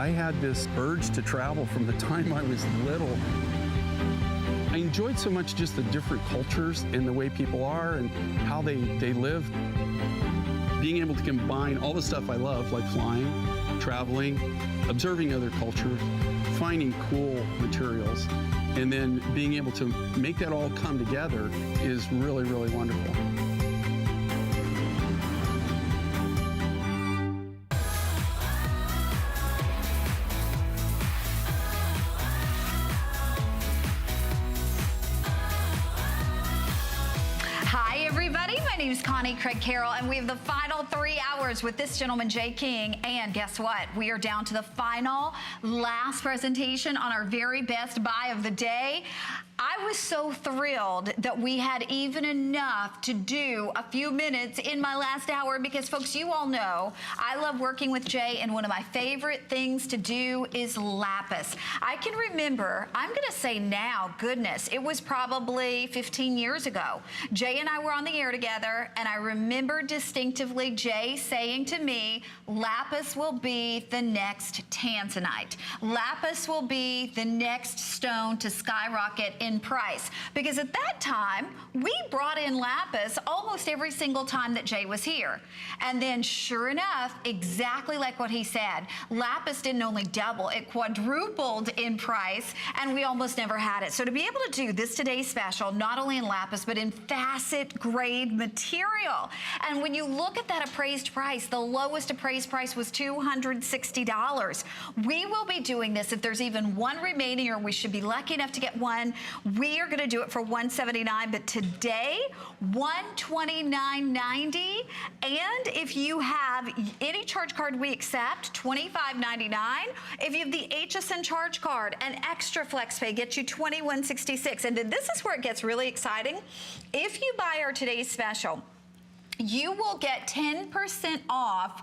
I had this urge to travel from the time I was little. I enjoyed so much just the different cultures and the way people are and how they live. Being able to combine all the stuff I love, like flying, traveling, observing other cultures, finding cool materials, and then being able to make that all come together is really, really wonderful. My name is Connie Craig Carroll, and we have the final 3 hours with this gentleman, Jay King. And guess what? We are down to the final, last presentation on our very best buy of the day. I was so thrilled that we had even enough to do a few minutes in my last hour because, folks, you all know I love working with Jay, and one of my favorite things to do is lapis. I can remember, I'm going to say now, goodness, it was probably 15 years ago. Jay and I were on the air together, and I remember distinctively Jay saying to me, lapis will be the next tanzanite. Lapis will be the next stone to skyrocket in price, because at that time we brought in lapis almost every single time that Jay was here. And then sure enough, exactly like what he said, lapis didn't only double, it quadrupled in price, and we almost never had it. So to be able to do this today's special, not only in lapis but in facet grade material, and when you look at that appraised price, the lowest appraised price was $260. We will be doing this if there's even one remaining, or we should be lucky enough to get one. We are going to do it for $179, but today $129.90. And if you have any charge card we accept, $25.99. If you have the HSN charge card, an extra flex pay gets you $21.66. And then this is where it gets really exciting. If you buy our today's special, you will get 10% off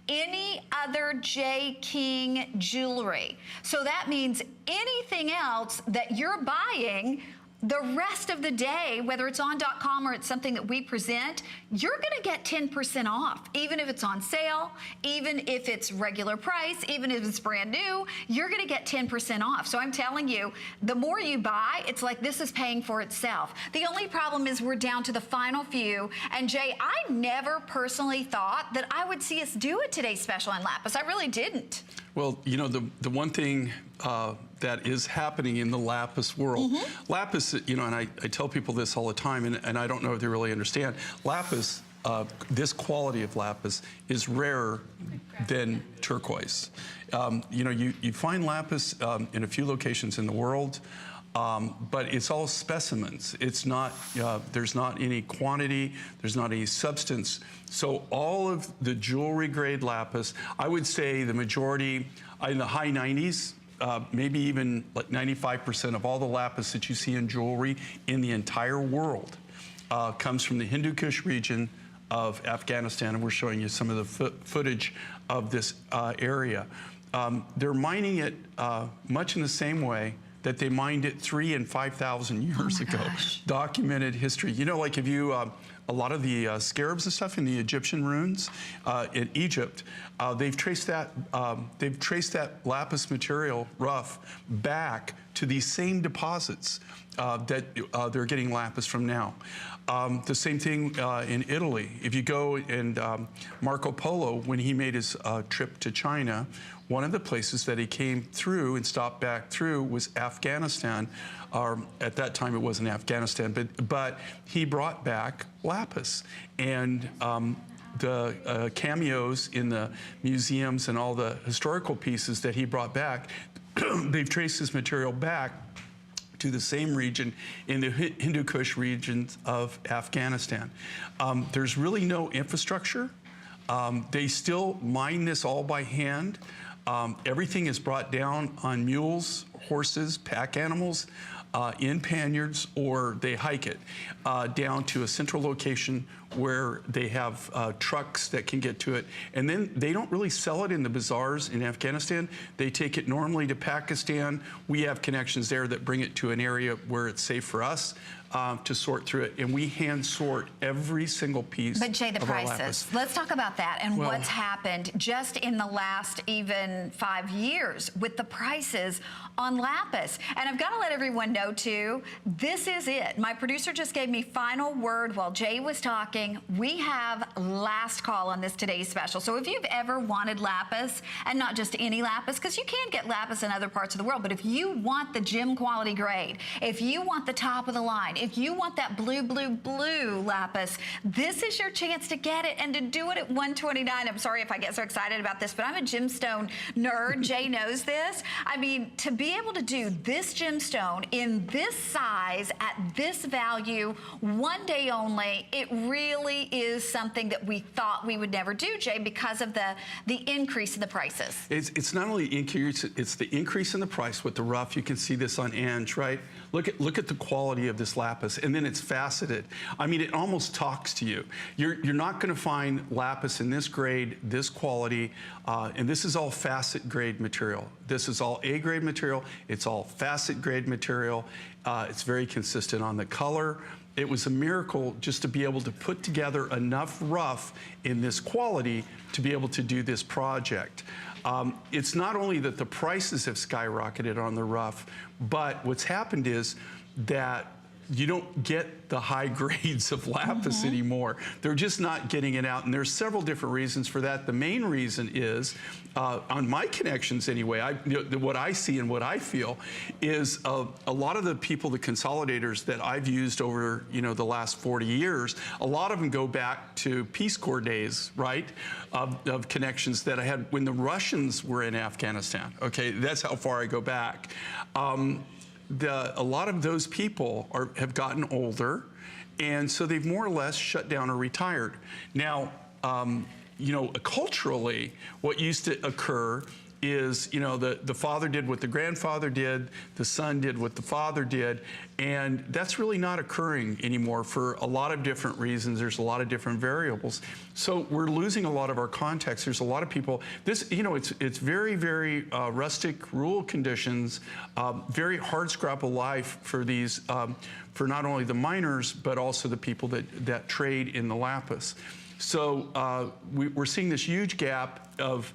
any other Jay King jewelry. So that means anything else that you're buying the rest of the day, whether it's on .com or it's something that we present, you're gonna get 10% off. Even if it's on sale, even if it's regular price, even if it's brand new, you're gonna get 10% off. So I'm telling you, the more you buy, it's like this is paying for itself. The only problem is we're down to the final few. And Jay, I never personally thought that I would see us do it today's special in lapis. I really didn't. Well, you know, the one thing that is happening in the lapis world, lapis, you know, and I tell people this all the time, and I don't know if they really understand, lapis, this quality of lapis is rarer than turquoise. You know, you find lapis in a few locations in the world, but it's all specimens. It's not, there's not any quantity, there's not any substance. So all of the jewelry grade lapis, I would say the majority, in the high 90s, maybe even like 95% of all the lapis that you see in jewelry in the entire world comes from the Hindu Kush region of Afghanistan, and we're showing you some of the footage of this area. They're mining it much in the same way that they mined it 3,000 and 5,000 years ago. Documented history. You know, like if you, a lot of the scarabs and stuff in the Egyptian ruins in Egypt, they've traced that lapis material, rough, back to these same deposits that they're getting lapis from now. The same thing in Italy. If you go and Marco Polo, when he made his trip to China, one of the places that he came through and stopped back through was Afghanistan. At that time it wasn't Afghanistan, but he brought back lapis. And the cameos in the museums and all the historical pieces that he brought back, they've traced this material back to the same region in the Hindu Kush regions of Afghanistan. There's really no infrastructure. They still mine this all by hand. Everything is brought down on mules, horses, pack animals, in panniers, or they hike it down to a central location where they have trucks that can get to it. And then they don't really sell it in the bazaars in Afghanistan. They take it normally to Pakistan. We have connections there that bring it to an area where it's safe for us to sort through it, and we hand sort every single piece. But Jay, the of our prices. lapis. Let's talk about that and Well, what's happened just in the last even 5 years with the prices on lapis. And I've got to let everyone know too, this is it. My producer just gave me final word while Jay was talking. We have last call on this today's special. So if you've ever wanted lapis, and not just any lapis, because you can get lapis in other parts of the world, but if you want the gym quality grade, if you want the top of the line, if you want that blue, blue, blue lapis, this is your chance to get it and to do it at $129. I'm sorry if I get so excited about this, but I'm a gemstone nerd. Jay knows this. I mean, to be able to do this gemstone in this size at this value, one day only, it really is something that we thought we would never do, Jay, because of the increase in the prices. It's not only increase, it's the increase in the price with the rough. You can see this on Ange, right? Look at the quality of this lapis, and then it's faceted. I mean, it almost talks to you. You're not going to find lapis in this grade, this quality, and this is all facet grade material. This is all A grade material. It's all facet grade material. It's very consistent on the color. It was a miracle just to be able to put together enough rough in this quality to be able to do this project. It's not only that the prices have skyrocketed on the rough, but what's happened is that you don't get the high grades of lapis anymore. They're just not getting it out, and there's several different reasons for that. The main reason is, on my connections anyway, what I see and what I feel is a lot of the people, the consolidators that I've used over the last 40 years, a lot of them go back to Peace Corps days, right, of connections that I had when the Russians were in Afghanistan. Okay, that's how far I go back. A lot of those people have gotten older, and so they've more or less shut down or retired. Now, culturally, what used to occur is, the father did what the grandfather did, the son did what the father did, and that's really not occurring anymore for a lot of different reasons. There's a lot of different variables. So we're losing a lot of our context. There's a lot of people, it's very, very rustic, rural conditions, very hard scrap of life for these, for not only the miners, but also the people that trade in the lapis. So we're seeing this huge gap of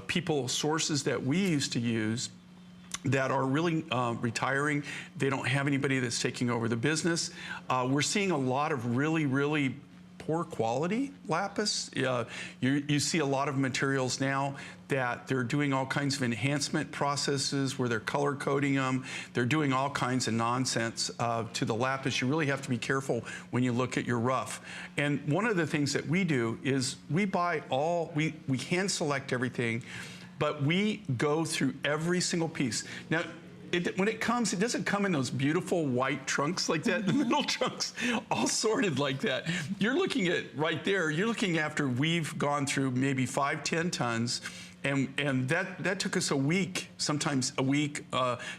people, sources that we used to use that are really retiring. They don't have anybody that's taking over the business. We're seeing a lot of really, really poor quality lapis. You see a lot of materials now that they're doing all kinds of enhancement processes where they're color coding them. They're doing all kinds of nonsense to the lapis. You really have to be careful when you look at your rough. And one of the things that we do is we hand select everything, but we go through every single piece. Now, when it comes, it doesn't come in those beautiful white trunks like that, the middle trunks all sorted like that. You're looking at right there, you're looking after we've gone through maybe 5-10 tons, and that took us a week, sometimes a week,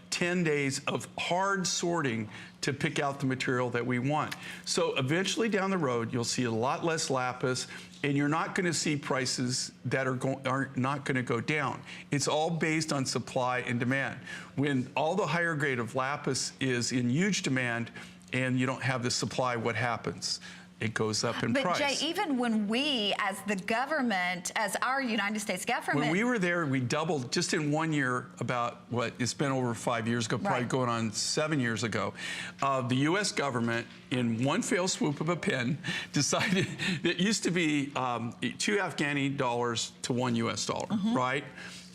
10 days of hard sorting to pick out the material that we want. So eventually down the road, you'll see a lot less lapis, and you're not going to see prices that are not going to go down. It's all based on supply and demand. When all the higher grade of lapis is in huge demand and you don't have the supply, what happens? It goes up in price. But Jay, even when we, as the government, as our United States government... When we were there, we doubled just in 1 year about what, it's been over 5 years ago, probably going on 7 years ago. The U.S. government, in one fell swoop of a pen, decided that it used to be 2 Afghani dollars to 1 U.S. dollar, right?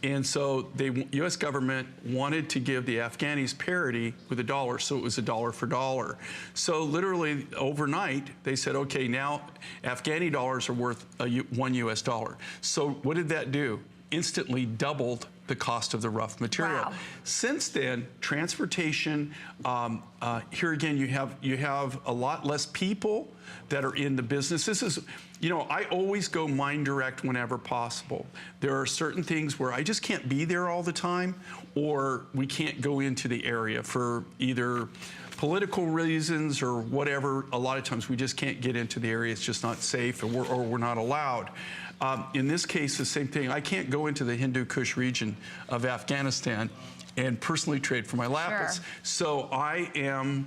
And so the U.S. government wanted to give the Afghanis parity with a dollar, so it was a dollar for dollar. So literally overnight, they said, okay, now Afghani dollars are worth 1 U.S. dollar. So what did that do? Instantly doubled the cost of the rough material. Wow. Since then, transportation, here again, you have a lot less people that are in the business. This is, I always go mine direct whenever possible. There are certain things where I just can't be there all the time, or we can't go into the area for either political reasons or whatever. A lot of times we just can't get into the area. It's just not safe, or we're not allowed. In this case, the same thing. I can't go into the Hindu Kush region of Afghanistan and personally trade for my lapis. Sure. So I am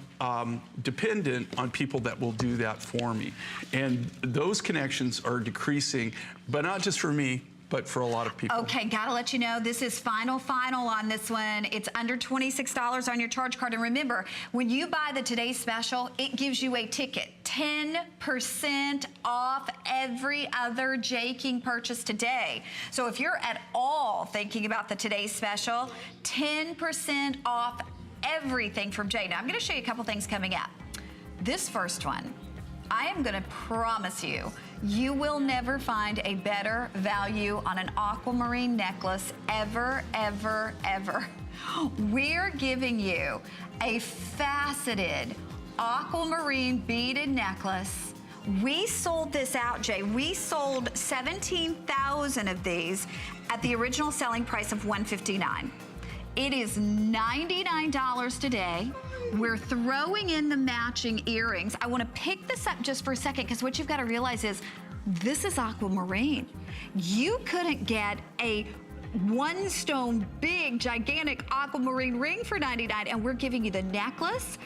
dependent on people that will do that for me. And those connections are decreasing, but not just for me, but for a lot of people. Okay, gotta let you know, this is final on this one. It's under $26 on your charge card. And remember, when you buy the Today's Special, it gives you a ticket. 10% off every other J. King purchase today. So if you're at all thinking about the Today's Special, 10% off everything from J. Now, I'm gonna show you a couple things coming up. This first one, I am gonna promise you, you will never find a better value on an aquamarine necklace ever, ever, ever. We're giving you a faceted aquamarine beaded necklace. We sold this out, Jay. We sold 17,000 of these at the original selling price of $159. It is $99 today. We're throwing in the matching earrings. I want to pick this up just for a second because what you've got to realize is this is aquamarine. You couldn't get a one stone big gigantic aquamarine ring for $99, and we're giving you the necklace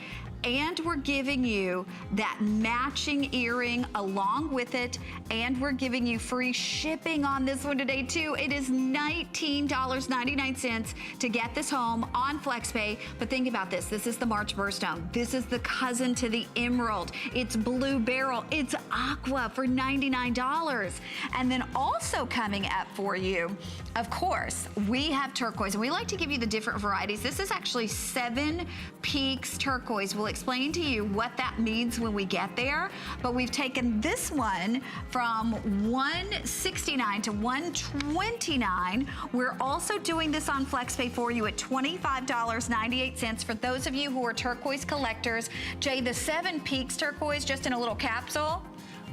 and we're giving you that matching earring along with it, and we're giving you free shipping on this one today too. It is $19.99 to get this home on FlexPay. But think about this. This is the March birthstone. This is the cousin to the emerald. It's blue beryl. It's aqua for $99. And then also coming up for you, of course, we have turquoise, and we like to give you the different varieties. This is actually 7 Peaks turquoise. We'll explain to you what that means when we get there. But we've taken this one from $169 to $129. We're also doing this on FlexPay for you at $25.98 for those of you who are turquoise collectors. Jay, the 7 Peaks turquoise, just in a little capsule.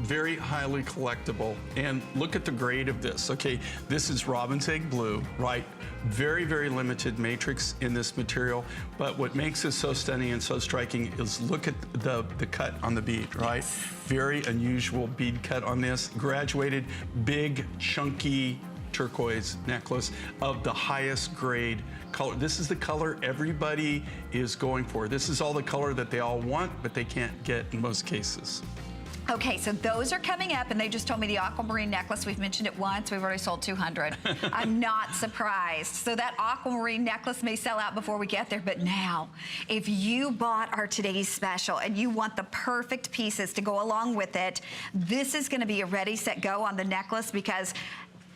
Very highly collectible. And look at the grade of this. Okay, this is robin's egg blue, right? Very, very limited matrix in this material. But what makes this so stunning and so striking is look at the cut on the bead, right? Yes. Very unusual bead cut on this. Graduated, big, chunky turquoise necklace of the highest grade color. This is the color everybody is going for. This is all the color that they all want, but they can't get in most cases. Okay, so those are coming up, and they just told me the aquamarine necklace, we've mentioned it once, we've already sold 200. I'm not surprised. So that aquamarine necklace may sell out before we get there, but now, if you bought our Today's Special and you want the perfect pieces to go along with it, this is gonna be a ready, set, go on the necklace, because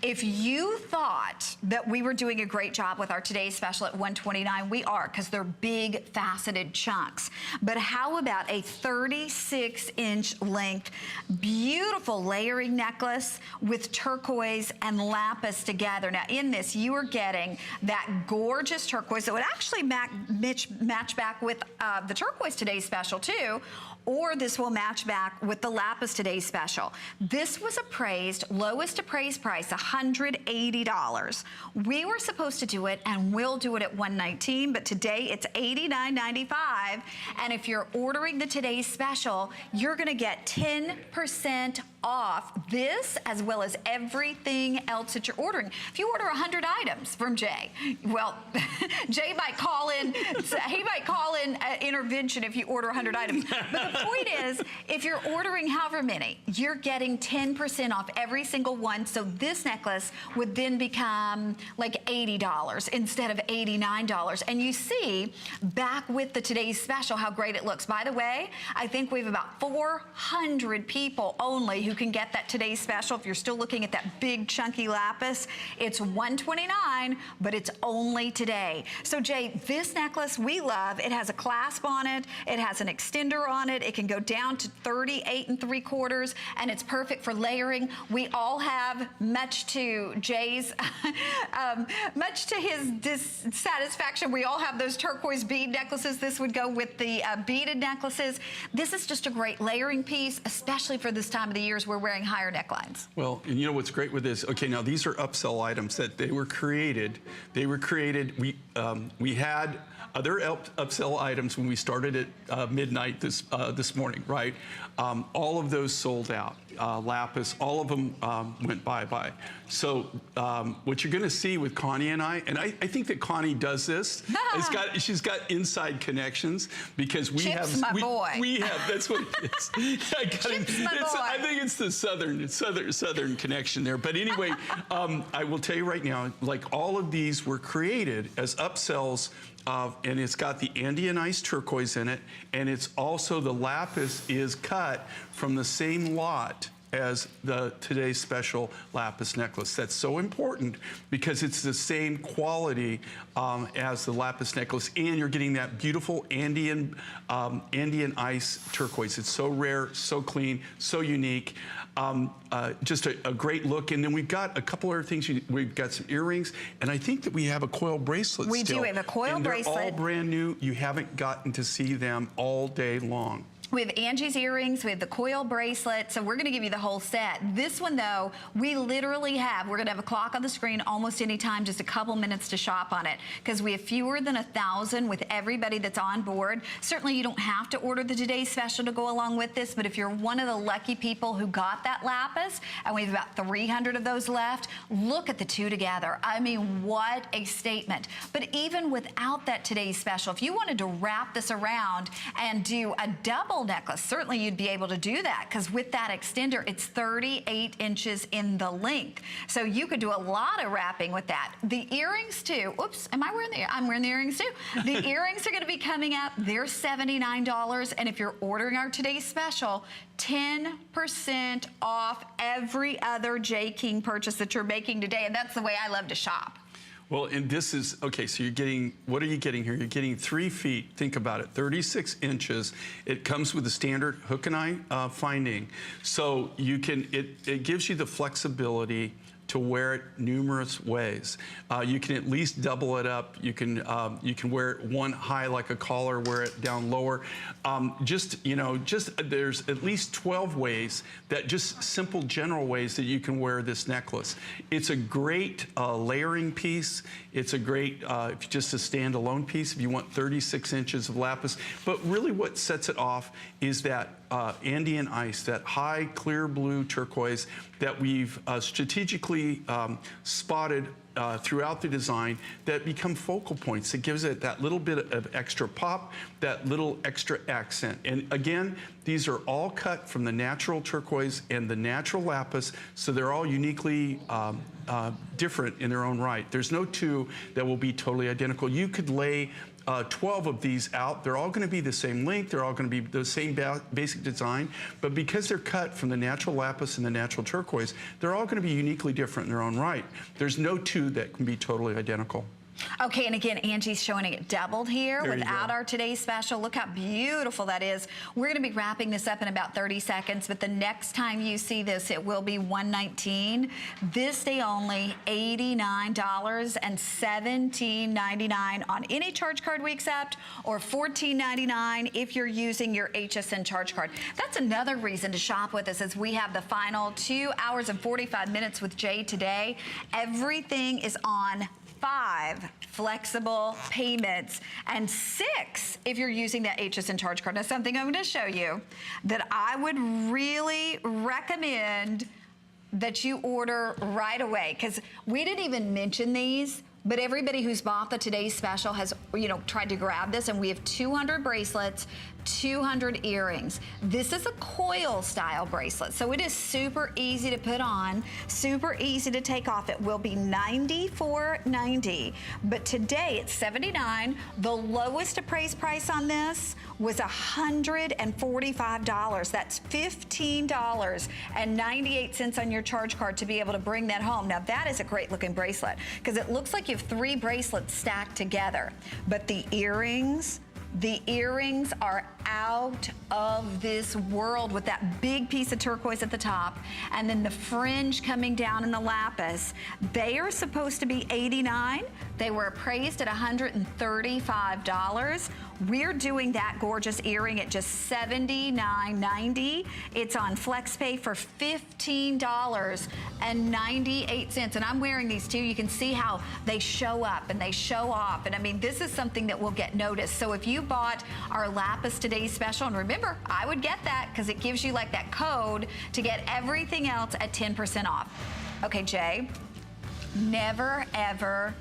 if you thought that we were doing a great job with our Today's Special at $129, we are, because they're big faceted chunks. But how about a 36-inch length, beautiful layering necklace with turquoise and lapis together? Now in this, you are getting that gorgeous turquoise that would actually match back with the turquoise Today's Special too, or this will match back with the lapis Today's Special. This was appraised, lowest appraised price, $180. We were supposed to do it, and we'll do it at $119, but today it's $89.95. And if you're ordering the Today's Special, you're gonna get 10% off this as well as everything else that you're ordering. If you order 100 items from Jay, well, Jay might call in, he might call in intervention if you order 100 items. But the point is, if you're ordering however many, you're getting 10% off every single one. So this necklace would then become like $80 instead of $89. And you see, back with the Today's Special, how great it looks. By the way, I think we have about 400 people only who can get that Today's Special. If you're still looking at that big chunky lapis, it's $129, but it's only today. So Jay, this necklace we love. It has a clasp on it. It has an extender on it. It can go down to 38 3/4, and it's perfect for layering. We all have, much to Jay's, much to his dissatisfaction, we all have those turquoise bead necklaces. This would go with the beaded necklaces. This is just a great layering piece, especially for this time of the year as we're wearing higher necklines. Well, and you know what's great with this? Okay, now these are upsell items that they were created. We had other upsell items when we started at midnight this morning, right? All of those sold out. lapis, all of them went bye-bye. So what you're going to see with Connie and I think that Connie does this. She's got inside connections because we Chip's have my boy. We have, that's what it is. Chip's my boy. I think it's the southern connection there. But anyway, I will tell you right now, like all of these were created as upsells. And it's got the Andean Ice turquoise in it, and it's also the lapis is cut from the same lot as the today's special lapis necklace. That's so important because it's the same quality as the lapis necklace, and you're getting that beautiful Andean Ice turquoise. It's so rare, so clean, so unique. Just a great look. And then we've got a couple other things. We've got some earrings, and I think that we have a coil bracelet We still. do have a coil bracelet. They're all brand new. You haven't gotten to see them all day long. We have Angie's earrings, we have the coil bracelet, so we're gonna give you the whole set. This one though, we literally have, we're gonna have a clock on the screen almost any time, just a couple minutes to shop on it, because we have fewer than 1,000 with everybody that's on board. Certainly you don't have to order the today's special to go along with this, but if you're one of the lucky people who got that lapis, and we have about 300 of those left, look at the two together. I mean, what a statement. But even without that today's special, if you wanted to wrap this around and do a double necklace, certainly you'd be able to do that, because with that extender, it's 38 inches in the length. So you could do a lot of wrapping with that. The earrings too, oops, am I wearing the, I'm wearing the earrings too. The earrings are gonna be coming up, they're $79, and if you're ordering our today's special, 10% off every other J. King purchase that you're making today, and that's the way I love to shop. Well, and this is, okay, so you're getting, what are you getting here? You're getting 3 feet, think about it, 36 inches. It comes with a standard hook and eye finding. So you can, it gives you the flexibility to wear it numerous ways. You can at least double it up. You can wear it one high like a collar, wear it down lower. There's at least 12 ways that just simple general ways that you can wear this necklace. It's a great layering piece. It's a great, just a standalone piece if you want 36 inches of lapis. But really what sets it off is that Andean Ice, that high clear blue turquoise that we've strategically spotted throughout the design that become focal points. It gives it that little bit of extra pop, that little extra accent. And again, these are all cut from the natural turquoise and the natural lapis, so they're all uniquely different in their own right. There's no two that will be totally identical. You could lay 12 of these out. They're all going to be the same length. They're all going to be the same basic design. But because they're cut from the natural lapis and the natural turquoise, they're all going to be uniquely different in their own right. There's no two that can be totally identical. Okay, and again, Angie's showing it doubled here There you without go. our today's special. Look how beautiful that is. We're gonna be wrapping this up in about 30 seconds, but the next time you see this, it will be $119. This day only, $89 and $17.99 on any charge card we accept, or $14.99 if you're using your HSN charge card. That's another reason to shop with us, as we have the final 2 hours and 45 minutes with Jay today. Everything is on 5 flexible payments and 6 if you're using that HSN charge card. Now, something I'm going to show you that I would really recommend that you order right away, because we didn't even mention these, but everybody who's bought the today's special has, tried to grab this, and we have 200 bracelets, 200 earrings. This is a coil style bracelet, so it is super easy to put on, super easy to take off. It will be $94.90, but today it's $79. The lowest appraised price on this was $145. That's $15.98 on your charge card to be able to bring that home. Now that is a great looking bracelet, because it looks like you have 3 bracelets stacked together, but the earrings are out of this world with that big piece of turquoise at the top, and then the fringe coming down in the lapis. They are supposed to be $89. They were appraised at $135. We're doing that gorgeous earring at just $79.90. It's on FlexPay for $15.98. And I'm wearing these too. You can see how they show up and they show off. And I mean, this is something that will get noticed. So if you you bought our Lapis Today special, and remember, I would get that because it gives you like that code to get everything else at 10% off. Okay, Jay, never, ever,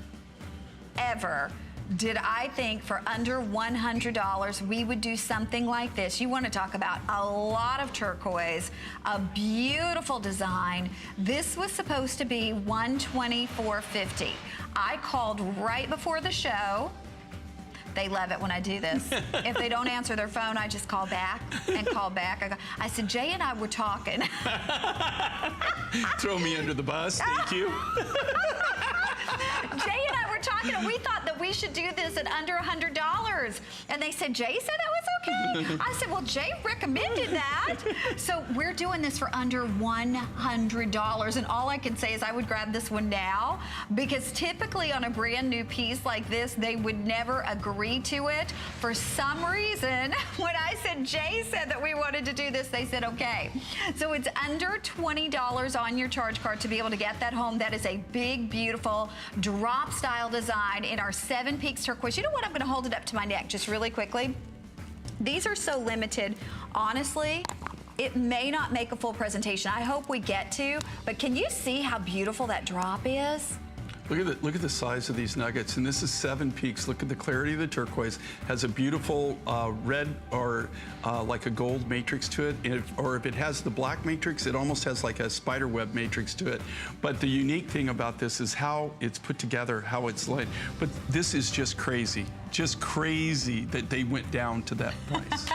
ever did I think for under $100 we would do something like this. You want to talk about a lot of turquoise, a beautiful design. This was supposed to be $124.50. I called right before the show. They love it when I do this. If they don't answer their phone, I just call back and call back. I said, Jay and I were talking. Throw me under the bus, thank you. Jay and I were talking, and we thought that we should do this at under $100. And they said, Jay said that was okay? I said, well, Jay recommended that. So we're doing this for under $100. And all I can say is I would grab this one now, because typically on a brand new piece like this, they would never agree to it. For some reason, when I said Jay said that we wanted to do this, they said okay. So it's under $20 on your charge card to be able to get that home. That is a big, beautiful drop style design in our 7 Peaks turquoise. You know what? I'm going to hold it up to my neck just really quickly. These are so limited. Honestly, it may not make a full presentation. I hope we get to, but can you see how beautiful that drop is? Look at the size of these nuggets, and this is 7 Peaks. Look at the clarity of the turquoise. Has a beautiful red or like a gold matrix to it, or if it has the black matrix, it almost has like a spider web matrix to it. But the unique thing about this is how it's put together, how it's laid. But this is just crazy that they went down to that price.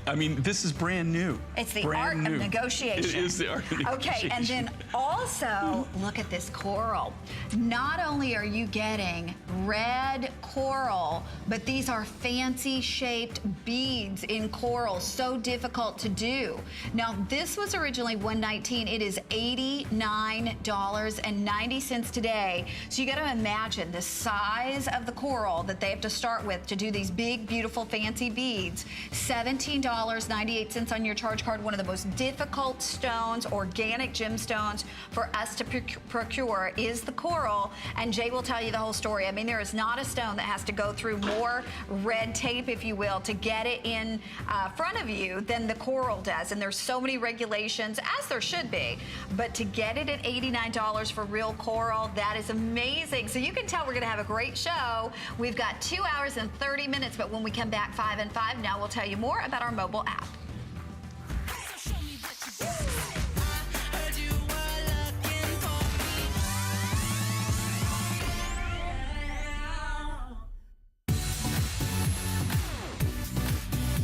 I mean, this is brand new. It's the art of negotiation. It is the art of negotiation. Okay, and then also, look at this coral. Not only are you getting red coral, but these are fancy shaped beads in coral, so difficult to do. Now, this was originally $119. It is $89.90 today. So you gotta imagine the size of the coral that they have to start with to do these big, beautiful, fancy beads. $17.98 on your charge card. One of the most difficult stones, organic gemstones for us to procure is the coral. And Jay will tell you the whole story. I mean, there is not a stone that has to go through more red tape, if you will, to get it in front of you than the coral does. And there's so many regulations, as there should be. But to get it at $89 for real coral, that is amazing. So you can tell we're going to have a great show. We've got 2 hours and 30 minutes, but when we come back 5 and 5, now we'll tell you more about our mobile app.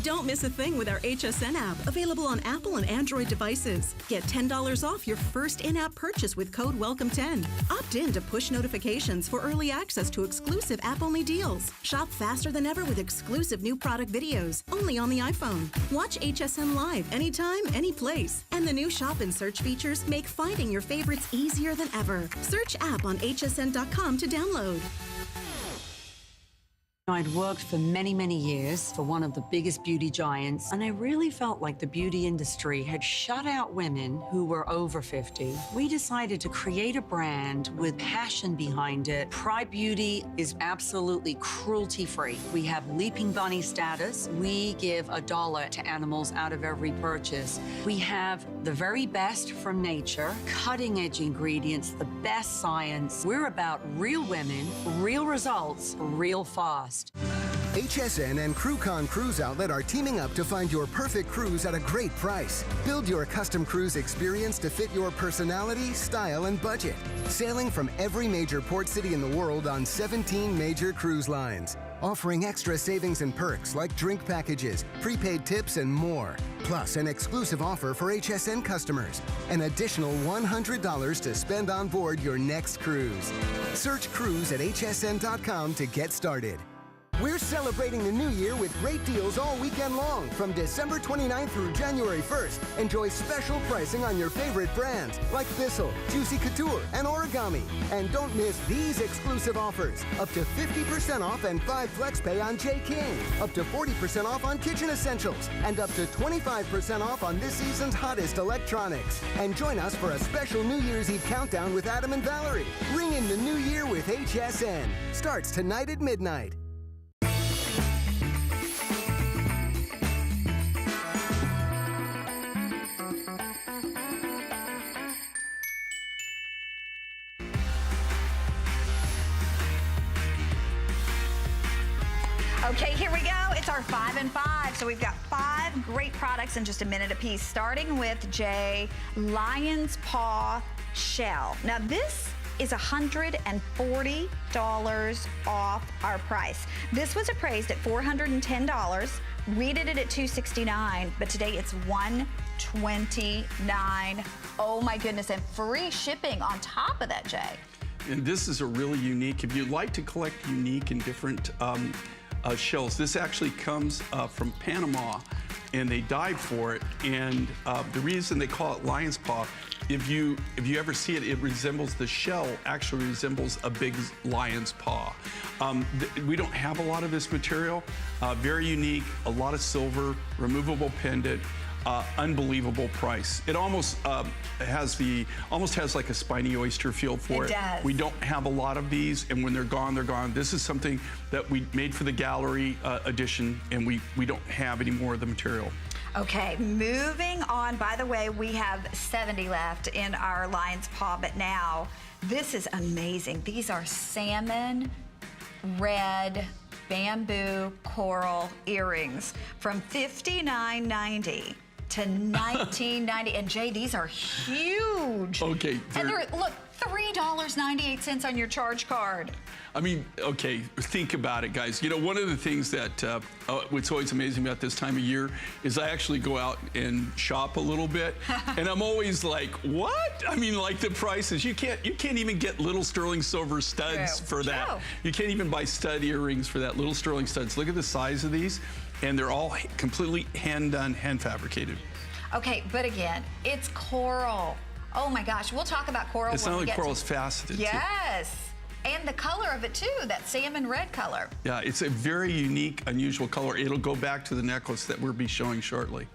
Don't miss a thing with our HSN app, available on Apple and Android devices. Get $10 off your first in-app purchase with code WELCOME10. Opt in to push notifications for early access to exclusive app-only deals. Shop faster than ever with exclusive new product videos, only on the iPhone. Watch HSN live anytime, any place. And the new shop and search features make finding your favorites easier than ever. Search app on hsn.com to download. I'd worked for many, many years for one of the biggest beauty giants, and I really felt like the beauty industry had shut out women who were over 50. We decided to create a brand with passion behind it. Pride Beauty is absolutely cruelty-free. We have Leaping Bunny status. We give $1 to animals out of every purchase. We have the very best from nature, cutting-edge ingredients, the best science. We're about real women, real results, real fast. HSN and CrewCon Cruise Outlet are teaming up to find your perfect cruise at a great price. Build your custom cruise experience to fit your personality, style, and budget. Sailing from every major port city in the world on 17 major cruise lines. Offering extra savings and perks like drink packages, prepaid tips, and more. Plus, an exclusive offer for HSN customers. An additional $100 to spend on board your next cruise. Search cruise at hsn.com to get started. We're celebrating the new year with great deals all weekend long. From December 29th through January 1st, enjoy special pricing on your favorite brands like Thistle, Juicy Couture, and Origami. And don't miss these exclusive offers. Up to 50% off and 5 flex pay on J. King. Up to 40% off on kitchen essentials. And up to 25% off on this season's hottest electronics. And join us for a special New Year's Eve countdown with Adam and Valerie. Ring in the new year with HSN. Starts tonight at midnight. Okay, here we go. It's our 5 and 5. So we've got 5 great products in just a minute apiece, starting with Jay, Lion's Paw Shell. Now this is $140 off our price. This was appraised at $410. We did it at $269, but today it's $129. Oh my goodness, and free shipping on top of that, Jay. And this is a really unique, if you'd like to collect unique and different shells, this actually comes from Panama, and they dive for it. And the reason they call it lion's paw, if you ever see it, it resembles, the shell actually resembles a big lion's paw. We don't have a lot of this material. Very unique, a lot of silver, removable pendant. Unbelievable price. It almost has like a spiny oyster feel for it. It does. We don't have a lot of these, and when they're gone, they're gone. This is something that we made for the gallery edition, and we don't have any more of the material. Okay, moving on. By the way, we have 70 left in our Lion's Paw, but now this is amazing. These are salmon red bamboo coral earrings from $59.90 to $19.90. And Jay, these are huge. Okay. And they're, look, $3.98 on your charge card. I mean, okay, think about it, guys. You know, one of the things that what's always amazing about this time of year is I actually go out and shop a little bit, and I'm always like, what? I mean, like the prices. You can't even get little sterling silver studs for that. True. You can't even buy stud earrings for that. Little sterling studs. Look at the size of these, and they're all completely hand done, hand fabricated. Okay, but again, it's coral. Oh my gosh, we'll talk about coral. It's when not we only get coral, to... it's faceted too. Yes. And the color of it too, that salmon red color. Yeah, it's a very unique, unusual color. It'll go back to the necklace that we'll be showing shortly.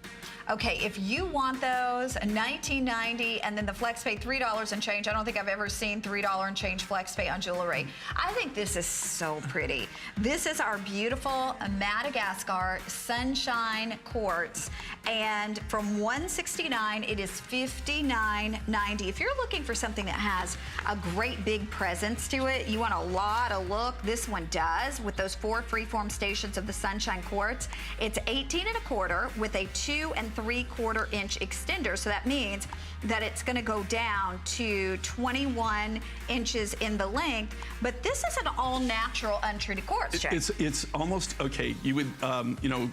Okay, if you want those, $19.90, and then the FlexPay $3 and change. I don't think I've ever seen $3 and change FlexPay on jewelry. I think this is so pretty. This is our beautiful Madagascar Sunshine Quartz, and from $169, it is $59.90. If you're looking for something that has a great big presence to it, you want a lot of look, this one does, with those 4 freeform stations of the Sunshine Quartz. It's 18 1/4 with a 2 3/4 inch extender. So that means that it's going to go down to 21 inches in the length. But this is an all natural untreated quartz, Jay. It's almost, okay, you would, you know,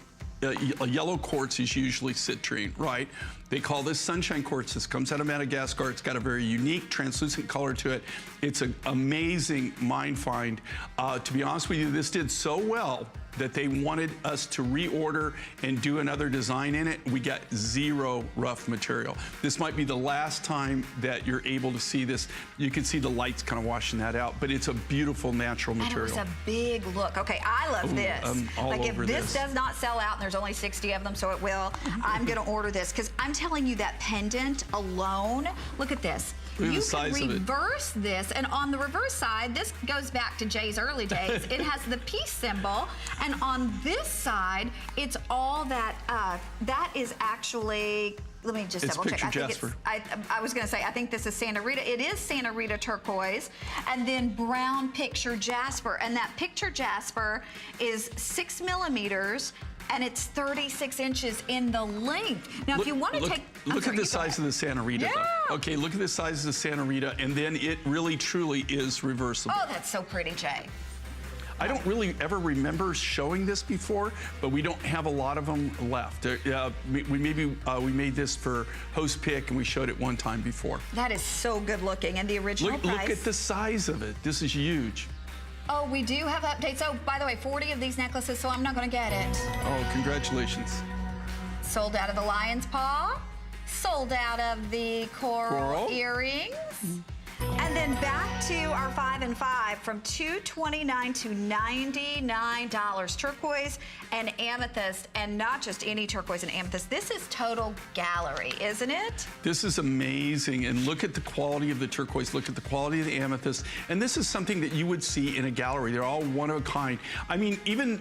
a yellow quartz is usually citrine, right? They call this Sunshine Quartz. This comes out of Madagascar. It's got a very unique translucent color to it. It's an amazing mine find. To be honest with you, this did so well that they wanted us to reorder and do another design in it. We got 0 rough material. This might be the last time that you're able to see this. You can see the lights kind of washing that out, but it's a beautiful natural material. And it was a big look. Okay, I love this. Like if this does not sell out, and there's only 60 of them, so it will, I'm gonna order this, because I'm telling you that pendant alone, look at this. Look at you the size can of it. reverse this, and on the reverse side, this goes back to Jay's early days. It has the peace symbol, and on this side, it's all that, that is actually, let me just double check. Picture I think jasper. I was gonna say, I think this is Santa Rita. It is Santa Rita turquoise, and then brown picture jasper, and that picture jasper is 6 millimeters, and it's 36 inches in the length. Now, if you want to look at the size of the Santa Rita. Yeah. Though. Okay, look at the size of the Santa Rita, and then it really, truly is reversible. Oh, that's so pretty, Jay. I don't really ever remember showing this before, but we don't have a lot of them left. We made this for Host Pick, and we showed it one time before. That is so good looking, and the original price. Look at the size of it. This is huge. Oh, we do have updates. Oh, by the way, 40 of these necklaces, so I'm not going to get it. Oh, congratulations. Sold out of the Lion's Paw. Sold out of the coral earrings. And then back to our 5 and 5 from $229 to $99. Turquoise and amethyst, and not just any turquoise and amethyst. This is total gallery, isn't it? This is amazing, and look at the quality of the turquoise, look at the quality of the amethyst, and this is something that you would see in a gallery. They're all one of a kind. I mean, even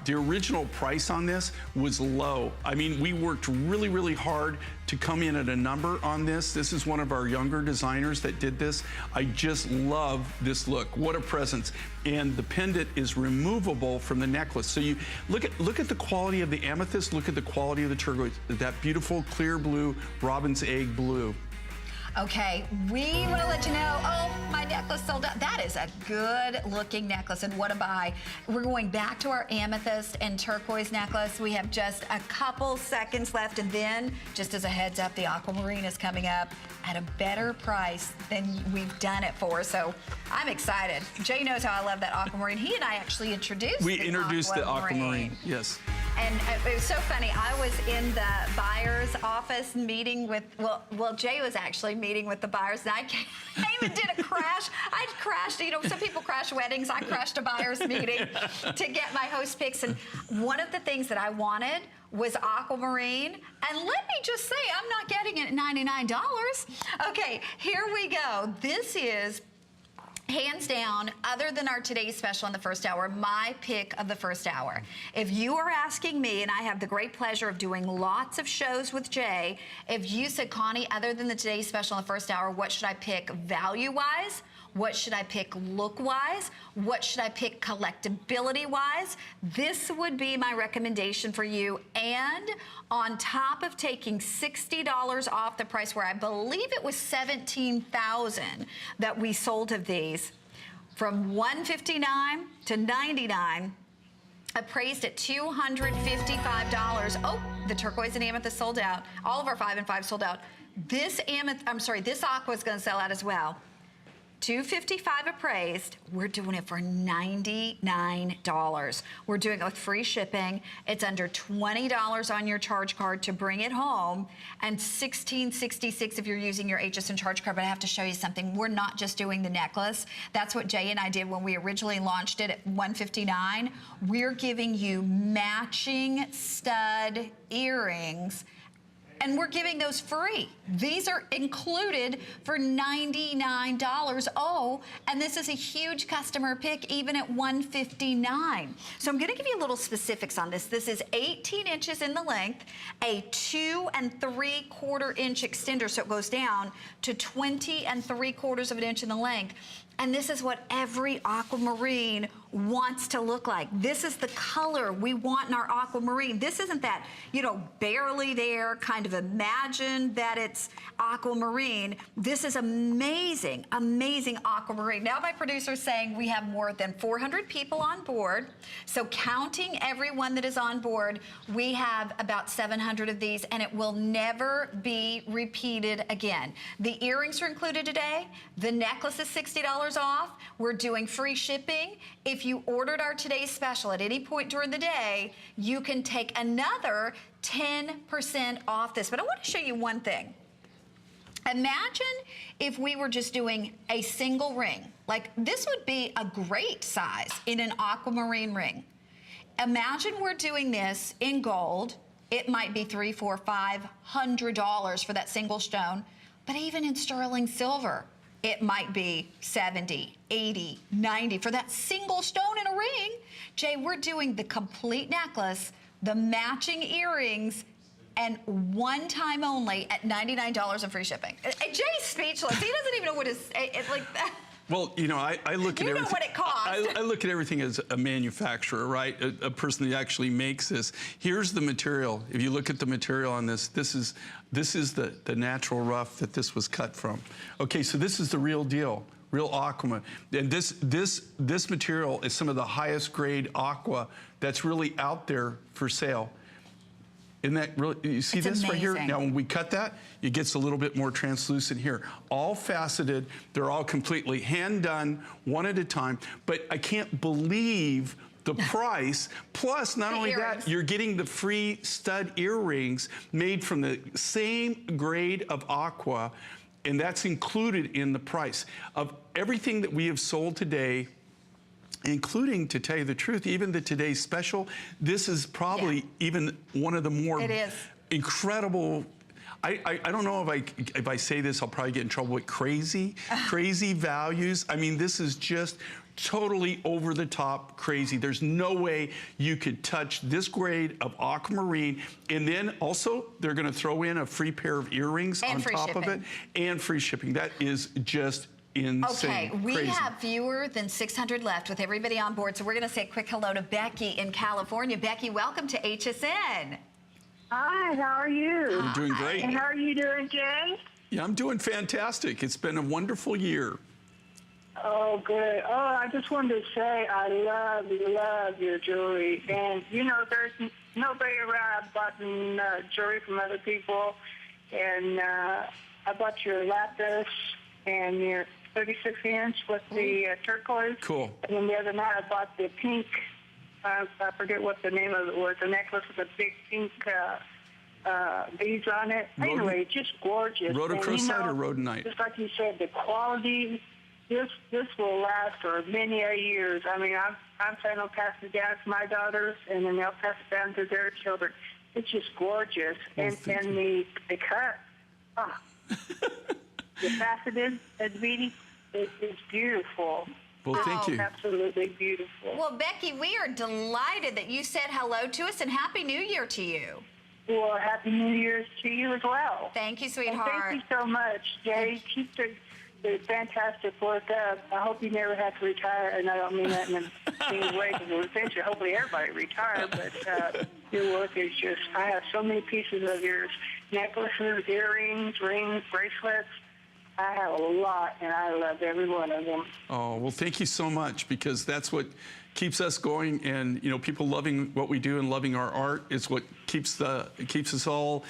the original price on this was low. I mean, we worked really, really hard to come in at a number on this. This is one of our younger designers that did this. I just love this look. What a presence. And the pendant is removable from the necklace. So you look at the quality of the amethyst, look at the quality of the turquoise, that beautiful clear blue, robin's egg blue. Okay, we want to let you know, oh, my necklace sold out. That is a good looking necklace, and what a buy. We're going back to our amethyst and turquoise necklace. We have just a couple seconds left, and then, just as a heads up, the aquamarine is coming up at a better price than we've done it for, so I'm excited. Jay knows how I love that aquamarine. He and I actually introduced the aquamarine, yes. And it was so funny. I was in the buyer's office meeting with, well, Jay was actually meeting with the buyers, and I even did a crash. I crashed, you know, some people crash weddings. I crashed a buyer's meeting to get my host picks. And one of the things that I wanted was aquamarine. And let me just say, I'm not getting it at $99. Okay, here we go. This is, hands down, other than our today's special in the first hour, my pick of the first hour. If you are asking me, and I have the great pleasure of doing lots of shows with Jay, if you said, Connie, other than the today's special in the first hour, what should I pick value-wise? What should I pick look-wise? What should I pick collectability-wise? This would be my recommendation for you. And on top of taking $60 off the price, where I believe it was $17,000 that we sold of these, from $159 to $99, appraised at $255. Oh, the turquoise and amethyst sold out. All of our 5 and 5 sold out. This aqua is going to sell out as well. $255 appraised. We're doing it for $99. We're doing it with free shipping. It's under $20 on your charge card to bring it home, and $16.66 if you're using your HSN charge card. But I have to show you something. We're not just doing the necklace. That's what Jay and I did when we originally launched it at $159. We're giving you matching stud earrings, and we're giving those free. These are included for $99. Oh, and this is a huge customer pick, even at $159. So I'm gonna give you a little specifics on this. This is 18 inches in the length, a 2 3/4 inch extender, so it goes down to 20 3/4 of an inch in the length. And this is what every aquamarine wants to look like. This is the color we want in our aquamarine. This isn't that, you know, barely there, kind of imagine that it's aquamarine. This is amazing, amazing aquamarine. Now my producer's saying we have more than 400 people on board. So counting everyone that is on board, we have about 700 of these, and it will never be repeated again. The earrings are included today. The necklace is $60 off. We're doing free shipping. If you ordered our today's special at any point during the day, you can take another 10% off this. But I want to show you one thing. Imagine if we were just doing a single ring. Like, this would be a great size in an aquamarine ring. Imagine we're doing this in gold. It might be $300, $400, $500 for that single stone. But even in sterling silver, it might be $70, $80, $90 for that single stone in a ring. Jay, we're doing the complete necklace, the matching earrings, and one time only at $99 and free shipping. Jay's speechless. He doesn't even know what it's like that. Well, you know, I look at everything. You know what it costs. I look at everything as a manufacturer, right? A person that actually makes this. Here's the material. If you look at the material on this, this is the natural rough that this was cut from. Okay, so this is the real deal, real aqua. And this material is some of the highest grade aqua that's really out there for sale. Isn't that really, you see It's this right here? amazing. Now, when we cut that, it gets a little bit more translucent here. All faceted, they're all completely hand done, one at a time, but I can't believe the price. Plus, not only that, you're getting the free stud earrings made from the same grade of aqua, and that's included in the price. Of everything that we have sold today, including, to tell you the truth, even the today's special, this is probably even one of the more incredible. I don't know if I say this, I'll probably get in trouble with crazy values. I mean, this is just totally over the top crazy. There's no way you could touch this grade of aquamarine. And then also they're going to throw in a free pair of earrings on top of it, and free shipping. That is just insane. Okay, we crazy. have fewer than 600 left with everybody on board, so we're going to say a quick hello to Becky in California. Becky, welcome to HSN. Hi, how are you? I'm doing great. And how are you doing, Jay? Yeah, I'm doing fantastic. It's been a wonderful year. Oh, good. Oh, I just wanted to say I love your jewelry. And, you know, there's nobody around. I've bought jewelry from other people. And I bought your lapis and your 36-inch with the turquoise. Cool. And then the other night I bought the pink, I forget what the name of it was, the necklace with the big pink beads on it. Anyway, just gorgeous. Rhodochrosite or rhodonite? Just like you said, the quality, this will last for many years. I mean, I'm planning on passing it down to my daughters, and then they'll pass it down to their children. It's just gorgeous. Well, and the cut, the faceted beading, it's beautiful. Well, thank you. Absolutely beautiful. Well, Becky, we are delighted that you said hello to us, and Happy New Year to you. Well, Happy New Year's to you as well. Thank you, And sweetheart. thank you so much, Jay. Keep the fantastic work up. I hope you never have to retire, and I don't mean that in a way, because eventually, hopefully everybody retire, but your work is just, I have so many pieces of yours, necklaces, earrings, rings, bracelets. I have a lot, and I love every one of them. Oh, well, thank you so much, because that's what keeps us going, and you know, people loving what we do and loving our art is what keeps us all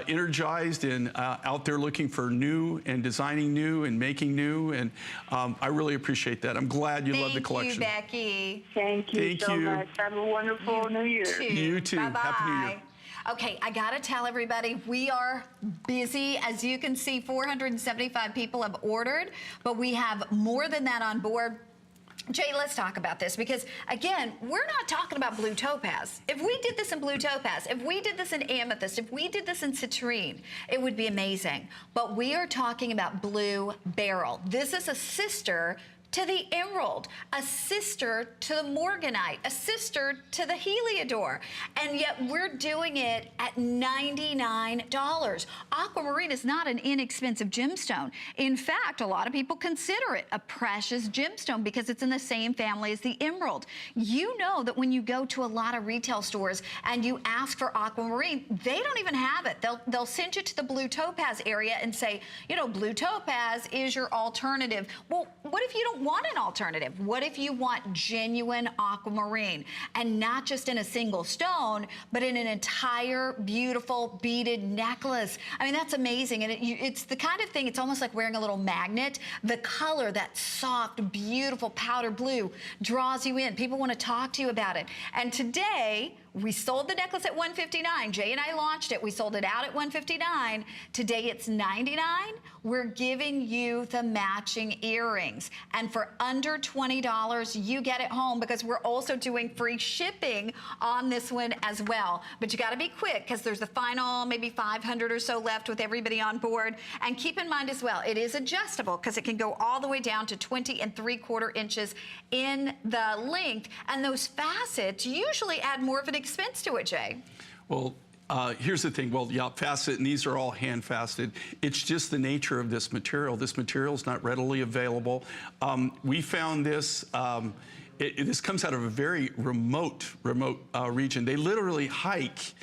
energized and out there looking for new and designing new and making new, and I really appreciate that. I'm glad you love the collection. Thank you, Becky. Thank you so much. Have a wonderful New Year. You too. Bye-bye. Happy New Year. Okay, I gotta tell everybody, we are busy. As you can see, 475 people have ordered, but we have more than that on board. Jay, let's talk about this, because again, we're not talking about blue topaz. If we did this in blue topaz, if we did this in amethyst, if we did this in citrine, it would be amazing. But we are talking about blue beryl. This is a sister to the emerald, a sister to the morganite, a sister to the heliodor, and yet we're doing it at $99. Aquamarine is not an inexpensive gemstone. In fact, a lot of people consider it a precious gemstone because it's in the same family as the emerald. You know that when you go to a lot of retail stores and you ask for aquamarine, they don't even have it. They'll send you to the blue topaz area and say, you know, blue topaz is your alternative. Well, what if you don't want an alternative? What if you want genuine aquamarine, and not just in a single stone, but in an entire beautiful beaded necklace? I mean, that's amazing. And it's the kind of thing, it's almost like wearing a little magnet. The color, that soft, beautiful powder blue, draws you in. People want to talk to you about it. And today, we sold the necklace at $159. Jay and I launched it. We sold it out at $159. Today it's $99. We're giving you the matching earrings. And for under $20, you get it home, because we're also doing free shipping on this one as well. But you got to be quick, because there's the final maybe 500 or so left with everybody on board. And keep in mind as well, it is adjustable, because it can go all the way down to 20 3/4 inches in the length. And those facets usually add more of an expense to it, Jay. Well, here's the thing. Well, yeah, facet, and these are all hand faceted. It's just the nature of this material. This material is not readily available. We found this. This comes out of a very remote region. They literally hike.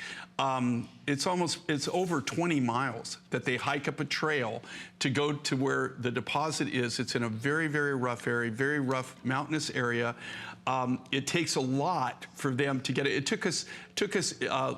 It's over 20 miles that they hike up a trail to go to where the deposit is. It's in a very, very rough area, very rough mountainous area. It takes a lot for them to get it. It took us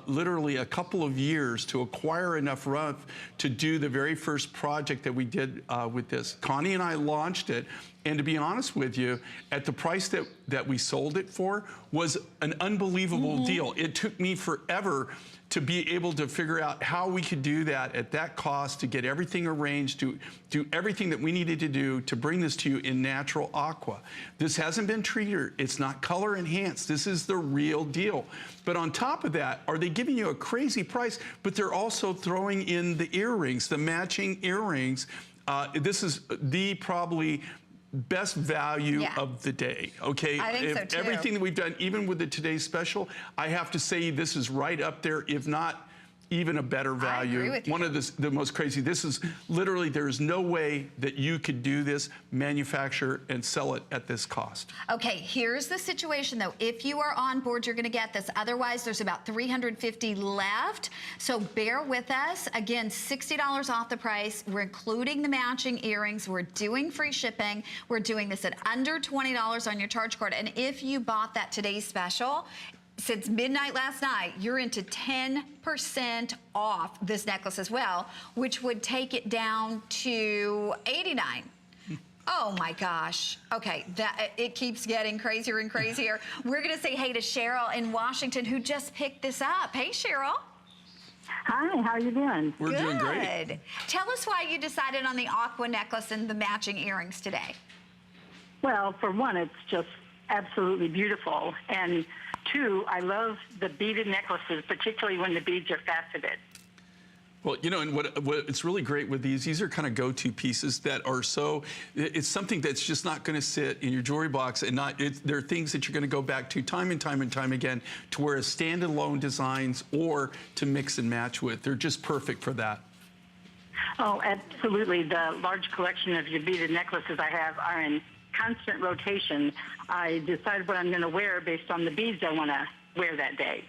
literally a couple of years to acquire enough rough to do the very first project that we did with this. Connie and I launched it, and to be honest with you, at the price that we sold it for was an unbelievable deal. It took me forever to be able to figure out how we could do that at that cost, to get everything arranged, to do everything that we needed to do to bring this to you in natural aqua. This hasn't been treated. It's not color enhanced. This is the real deal. But on top of that, are they giving you a crazy price? But they're also throwing in the earrings, the matching earrings. This is probably best value of the day, okay? I think so, too. Everything that we've done, even with the Today's Special, I have to say this is right up there, if not even a better value. I agree with you. One of the most crazy. This is literally, there is no way that you could do this, manufacture and sell it at this cost. Okay, here's the situation though. If you are on board, you're gonna get this. Otherwise, there's about 350 left. So bear with us. Again, $60 off the price. We're including the matching earrings. We're doing free shipping. We're doing this at under $20 on your charge card. And if you bought that Today's Special, since midnight last night, you're into 10% off this necklace as well, which would take it down to $89. Oh my gosh. Okay, it keeps getting crazier and crazier. We're gonna say hey to Cheryl in Washington who just picked this up. Hey, Cheryl. Hi, how are you doing? We're doing great. Good. Tell us why you decided on the aqua necklace and the matching earrings today. Well, for one, it's just absolutely beautiful. And two, I love the beaded necklaces, particularly when the beads are faceted. Well, you know, and what it's really great with these are kind of go-to pieces that are so, it's something that's just not going to sit in your jewelry box and they're things that you're going to go back to time and time and time again to wear as standalone designs or to mix and match with. They're just perfect for that. Oh, absolutely. The large collection of your beaded necklaces I have are in constant rotation. I decide what I'm going to wear based on the beads I want to wear that day.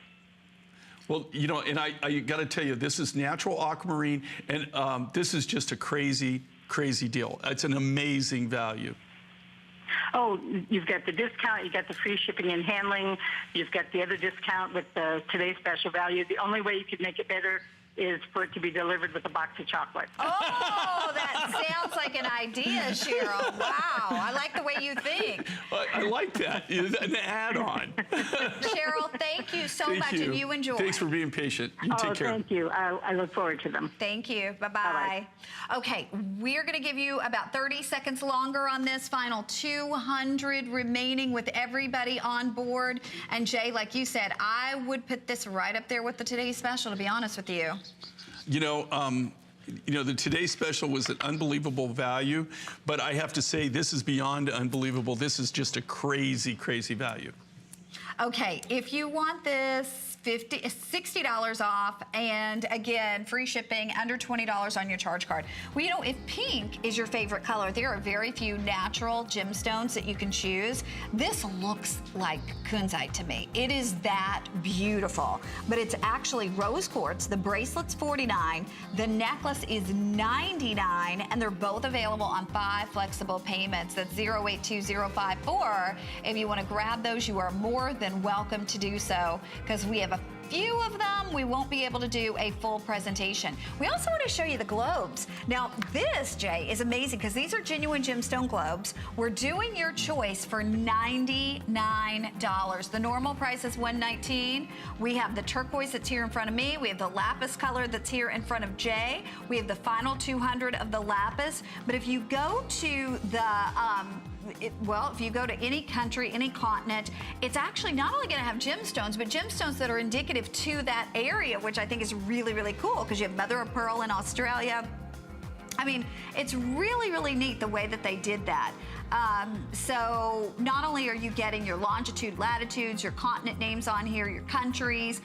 Well, you know, and I got to tell you, this is natural aquamarine, and this is just a crazy, crazy deal. It's an amazing value. Oh, you've got the discount, you've got the free shipping and handling, you've got the other discount with the Today's Special value. The only way you could make it better is for it to be delivered with a box of chocolates. Oh, that sounds like an idea, Cheryl. Wow, I like the way you think. I like that. It's an add-on. Cheryl, thank you so much, and you enjoy. Thanks for being patient. You take care. Thank you. I look forward to them. Thank you. Bye-bye. Bye-bye. Okay, we're going to give you about 30 seconds longer on this final 200 remaining with everybody on board. And Jay, like you said, I would put this right up there with the Today's Special, to be honest with you. You know, the Today's Special was an unbelievable value, but I have to say this is beyond unbelievable. This is just a crazy, crazy value. Okay, if you want this, $60 off, and again, free shipping, under $20 on your charge card. Well, you know, if pink is your favorite color, there are very few natural gemstones that you can choose. This looks like kunzite to me. It is that beautiful, but it's actually rose quartz. The bracelet's $49, the necklace is $99, and they're both available on 5 flexible payments. That's 082054. If you want to grab those, you are more than welcome to do so, because we have a few of them. We won't be able to do a full presentation. We also want to show you the globes. Now, this, Jay, is amazing because these are genuine gemstone globes. We're doing your choice for $99. The normal price is $119. We have the turquoise that's here in front of me. We have the lapis color that's here in front of Jay. We have the final 200 of the lapis. But if you go to the if you go to any country, any continent, it's actually not only going to have gemstones, but gemstones that are indicative to that area, which I think is really, really cool, because you have mother of pearl in Australia. I mean, it's really, really neat the way that they did that. So not only are you getting your longitude, latitudes, your continent names on here, your countries,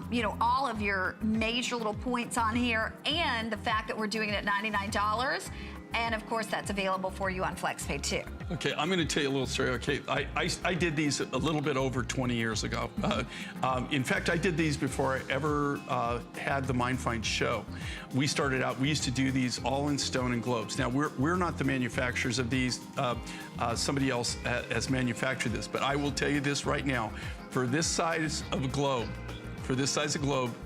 you know, all of your major little points on here, and the fact that we're doing it at $99. And of course, that's available for you on FlexPay too. Okay, I'm going to tell you a little story. Okay, I did these a little bit over 20 years ago. In fact, I did these before I ever had the MindFind show. We started out, we used to do these all in stone and globes. Now, we're not the manufacturers of these. Somebody else has manufactured this. But I will tell you this right now. For this size of a globe,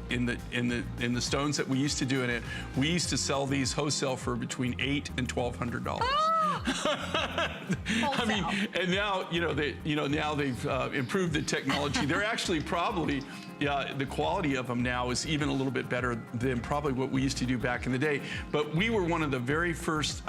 in the stones that we used to do in it, we used to sell these wholesale for between $800 and $1,200. I mean, and now now they've improved the technology. They're actually probably the quality of them now is even a little bit better than probably what we used to do back in the day. But we were one of the very first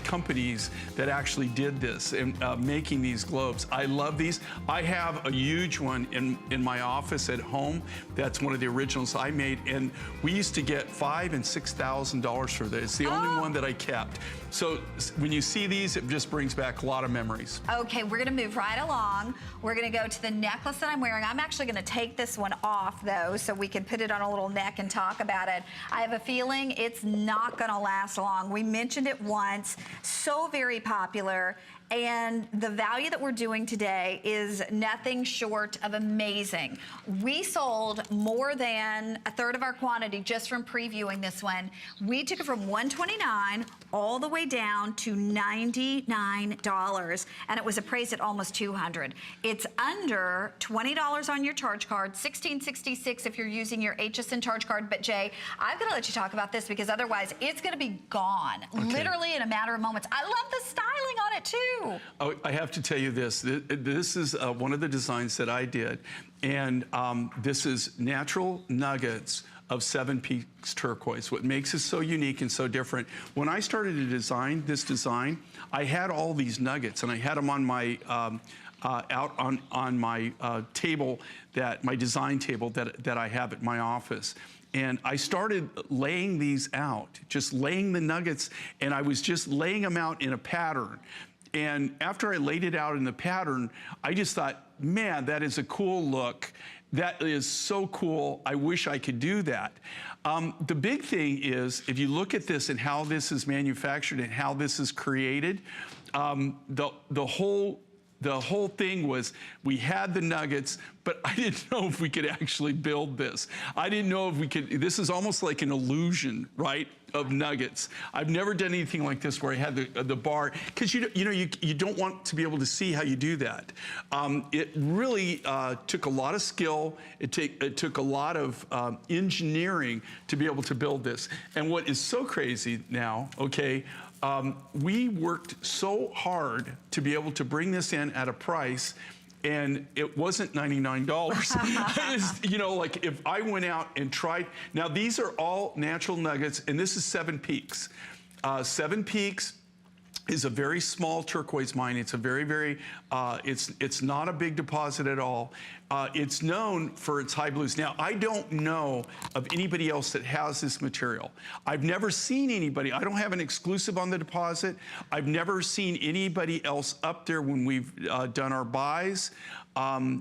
companies that actually did this and making these globes. I love these. I have a huge one in my office at home. That's one of the originals I made, and we used to get $5,000 and $6,000 for this. It's the only one that I kept. So when you see these, it just brings back a lot of memories. Okay, we're gonna move right along. We're gonna go to the necklace that I'm wearing. I'm actually gonna take this one off though, so we can put it on a little neck and talk about it. I have a feeling it's not gonna last long. We mentioned it once, so very popular. And the value that we're doing today is nothing short of amazing. We sold more than a third of our quantity just from previewing this one. We took it from $129 all the way down to $99, and it was appraised at almost $200. It's under $20 on your charge card, $16.66 if you're using your HSN charge card. But Jay, I've got to let you talk about this because otherwise it's going to be gone, literally in a matter of moments. I love the styling on it too. Oh, I have to tell you this. This is one of the designs that I did, and this is natural nuggets of 7 Peaks turquoise. What makes it so unique and so different, when I started to design this design, I had all these nuggets, and I had them on my out on my table, my design table that I have at my office. And I started laying these out, just laying the nuggets, and I was just laying them out in a pattern. And after I laid it out in the pattern, I just thought, man, that is a cool look. That is so cool. I wish I could do that. The big thing is, if you look at this and how this is manufactured and how this is created, the whole thing was, we had the nuggets, but I didn't know if we could actually build this. I didn't know if we could. This is almost like an illusion, right, of nuggets. I've never done anything like this where I had the bar, because you don't want to be able to see how you do that. It really took a lot of skill. It took a lot of engineering to be able to build this. And what is so crazy now, okay, we worked so hard to be able to bring this in at a price, and it wasn't $99. You know, like if I went out and tried, now these are all natural nuggets, and this is 7 Peaks. 7 Peaks is a very small turquoise mine. It's a very, it's not a big deposit at all. It's known for its high blues. Now, I don't know of anybody else that has this material. I've never seen anybody. I don't have an exclusive on the deposit. I've never seen anybody else up there when we've done our buys.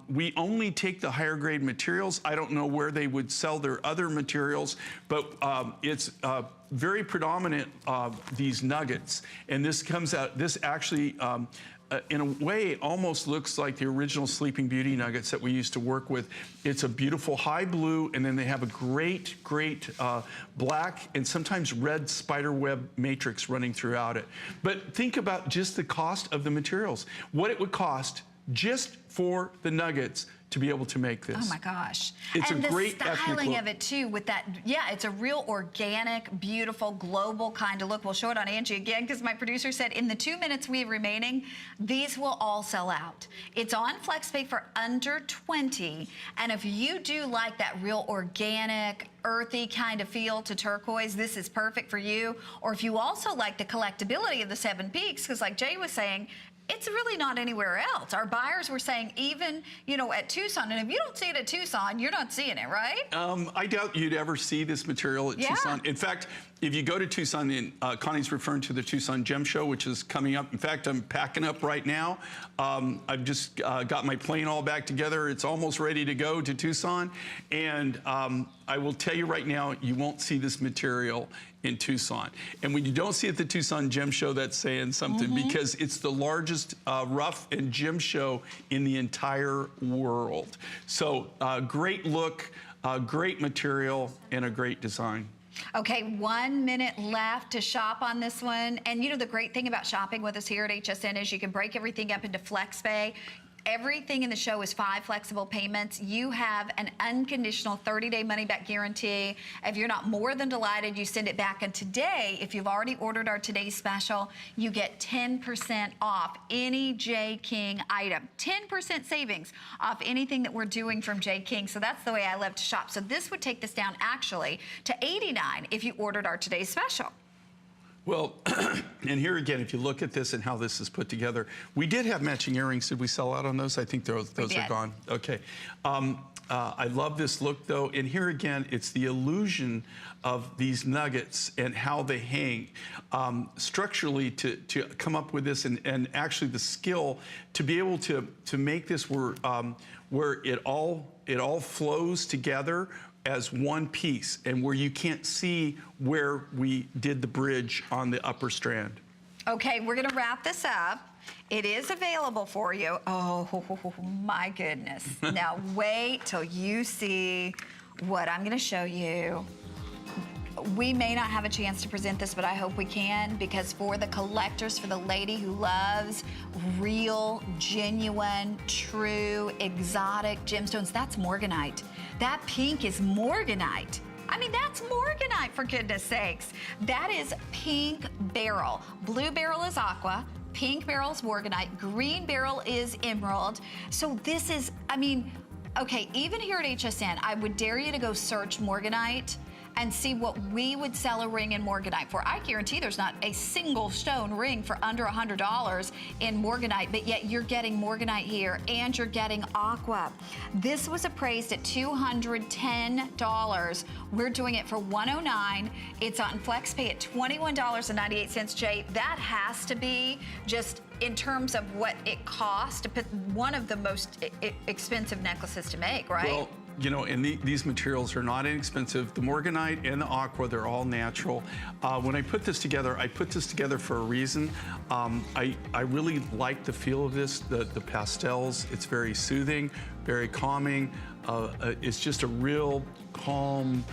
We only take the higher grade materials. I don't know where they would sell their other materials, but it's very predominant, these nuggets. And this comes out, this actually, in a way, almost looks like the original Sleeping Beauty nuggets that we used to work with. It's a beautiful high blue, and then they have a great black and sometimes red spider web matrix running throughout it. But think about just the cost of the materials, what it would cost just for the nuggets to be able to make this. Oh my gosh. It's and a great the styling of it too, with that, yeah, it's a real organic, beautiful, global kind of look. We'll show it on Angie again, because my producer said in the 2 minutes we have remaining, these will all sell out. It's on FlexPay for under $20, and if you do like that real organic, earthy kind of feel to turquoise, this is perfect for you. Or if you also like the collectability of the 7 Peaks, because like Jay was saying, it's really not anywhere else. Our buyers were saying even, you know, at Tucson, and if you don't see it at Tucson, you're not seeing it, right? I doubt you'd ever see this material at Tucson. In fact, if you go to Tucson, and Connie's referring to the Tucson Gem Show, which is coming up. In fact, I'm packing up right now. I've just got my plane all back together. It's almost ready to go to Tucson. And I will tell you right now, you won't see this material in Tucson. And when you don't see it at the Tucson Gem Show, that's saying something, because it's the largest rough and gem show in the entire world. So great look, great material, and a great design. Okay, 1 minute left to shop on this one. And you know, the great thing about shopping with us here at HSN is you can break everything up into FlexPay. Everything in the show is 5 flexible payments. You have an unconditional 30-day money-back guarantee. If you're not more than delighted, you send it back. And today, if you've already ordered our today's special, you get 10% off any J. King item. 10% savings off anything that we're doing from J. King. So that's the way I love to shop. So this would take this down actually to $89 if you ordered our today's special. Well, and here again, if you look at this and how this is put together, we did have matching earrings. Did we sell out on those? I think those are gone. Okay. I love this look, though. And here again, it's the illusion of these nuggets and how they hang. Structurally, to come up with this, and actually the skill to be able to make this where it all flows together as one piece, and where you can't see where we did the bridge on the upper strand. Okay, we're gonna wrap this up. It is available for you. Oh my goodness. Now wait till you see what I'm gonna show you. We may not have a chance to present this, but I hope we can, because for the collectors, for the lady who loves real, genuine, true, exotic gemstones, that's morganite. That pink is morganite. I mean, that's morganite, for goodness sakes. That is pink beryl. Blue beryl is aqua. Pink beryl is morganite. Green beryl is emerald. So this is, I mean, okay, even here at HSN, I would dare you to go search morganite and see what we would sell a ring in morganite for. I guarantee there's not a single stone ring for under $100 in morganite, but yet you're getting morganite here and you're getting aqua. This was appraised at $210. We're doing it for $109. It's on FlexPay at $21.98. Jay, that has to be just in terms of what it costs to put one of the most expensive necklaces to make, right? Well, you know, and these materials are not inexpensive. The morganite and the aqua, they're all natural. When I put this together, I put this together for a reason. I really like the feel of this, the pastels. It's very soothing, very calming. It's just a real calm,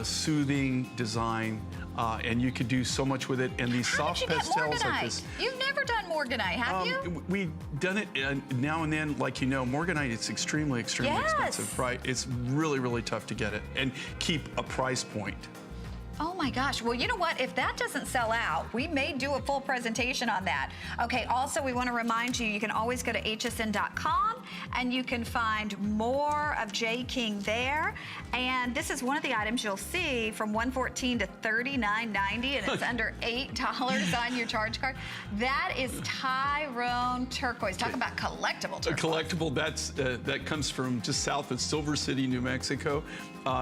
soothing design. And you could do so much with it. And these soft pastels like this. You've never done morganite, have you? We've done it now and then. Like, you know, morganite, it's extremely expensive, right? It's really, really tough to get it and keep a price point. Oh my gosh. Well, you know what? If that doesn't sell out, we may do a full presentation on that. Okay, also we want to remind you, you can always go to hsn.com and you can find more of Jay King there. And this is one of the items you'll see from $114 to $39.90, and it's under $8 on your charge card. That is Tyrone turquoise. Talk about collectible turquoise. A collectible, that comes from just south of Silver City, New Mexico.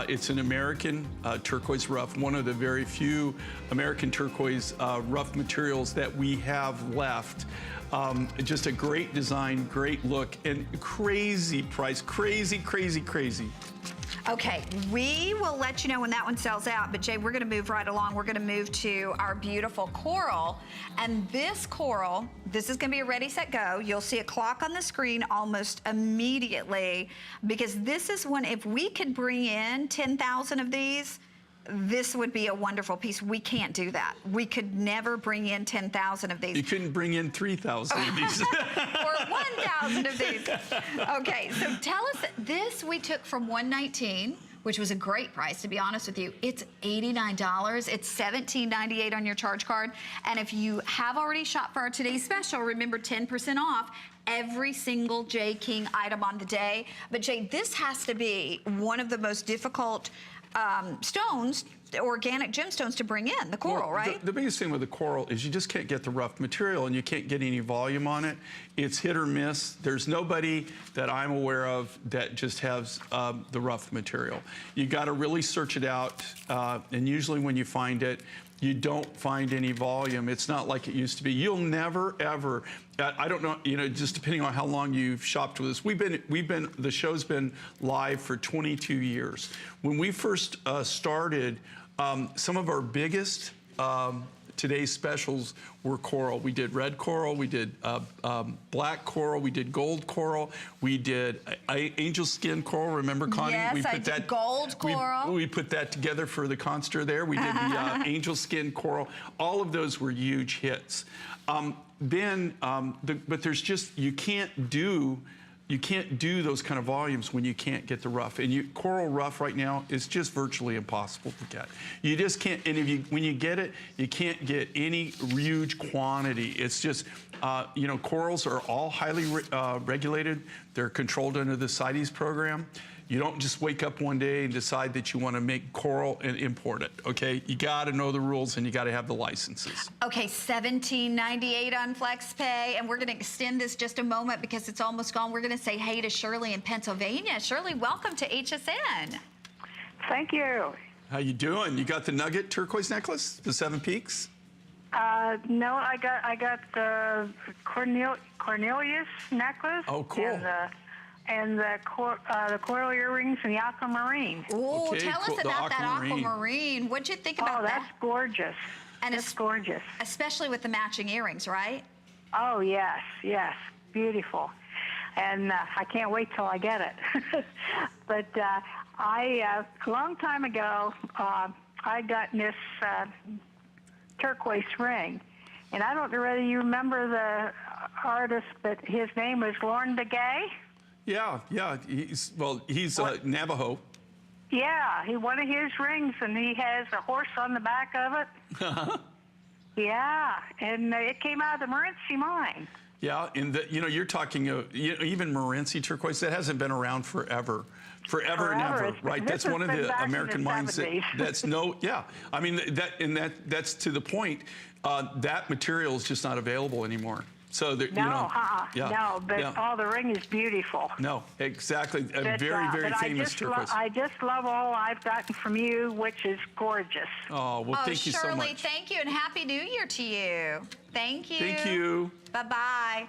It's an American turquoise rough, one of the very few American turquoise rough materials that we have left. Just a great design, great look, and crazy price, crazy, crazy, crazy. Okay, we will let you know when that one sells out, but Jay, we're gonna move right along. We're gonna move to our beautiful coral, and this coral, this is gonna be a ready, set, go. You'll see a clock on the screen almost immediately, because this is one, if we could bring in 10,000 of these, this would be a wonderful piece. We can't do that. We could never bring in 10,000 of these. You couldn't bring in 3,000 of these. Or 1,000 of these. Okay, so tell us, this we took from $119, which was a great price, to be honest with you. It's $89. It's $17.98 on your charge card. And if you have already shopped for our today's special, remember 10% off every single Jay King item on the day. But Jay, this has to be one of the most difficult stones, organic gemstones, to bring in, the coral, right? The biggest thing with the coral is you just can't get the rough material, and you can't get any volume on it. It's hit or miss. There's nobody that I'm aware of that just has the rough material. You got to really search it out, and usually when you find it, you don't find any volume. It's not like it used to be. You'll never, ever, I don't know, you know, just depending on how long you've shopped with us. The show's been live for 22 years. When we first started, some of our biggest today's specials were coral. We did red coral, we did black coral, we did gold coral, we did angel skin coral. Remember, Connie? Yes, we put I did gold coral. We put that together for the concert there. We did the angel skin coral. All of those were huge hits. But there's just, you can't do those kind of volumes when you can't get the rough. And coral rough right now is just virtually impossible to get. You just can't, and when you get it, you can't get any huge quantity. It's just, you know, corals are all highly regulated. They're controlled under the CITES program. You don't just wake up one day and decide that you want to make coral and import it, okay? You got to know the rules and you got to have the licenses. Okay, $17.98 on FlexPay, and we're going to extend this just a moment because it's almost gone. We're going to say hey to Shirley in Pennsylvania. Shirley, welcome to HSN. Thank you. How you doing? You got the nugget turquoise necklace, the 7 Peaks? No, I got the Cornelius necklace. Oh, cool. And the coral earrings and the aquamarine. Oh, Okay, tell us cool. The about that aquamarine. aquamarine. What'd you think about Oh, that's that? gorgeous. And it's gorgeous. Especially with the matching earrings, right? Oh, yes, beautiful. And I can't wait till I get it. But a long time ago, I got this turquoise ring. And I don't know whether you remember the artist, but his name was Lorne Begay. Yeah. He's Navajo. Yeah, he one of his rings, and he has a horse on the back of it. Yeah, and it came out of the Morenci mine. Yeah, and you're talking even Morenci turquoise, that hasn't been around forever. Forever and ever, right? This That's one of has been the back in American the mines 70s. that's I mean, that's to the point. That material is just not available anymore. So that, No, but all the ring is beautiful. No, exactly. A very famous turquoise. I just love all I've gotten from you, which is gorgeous. Oh, well, thank you so much. Shirley, thank you, and Happy New Year to you. Thank you. Thank you. Bye-bye.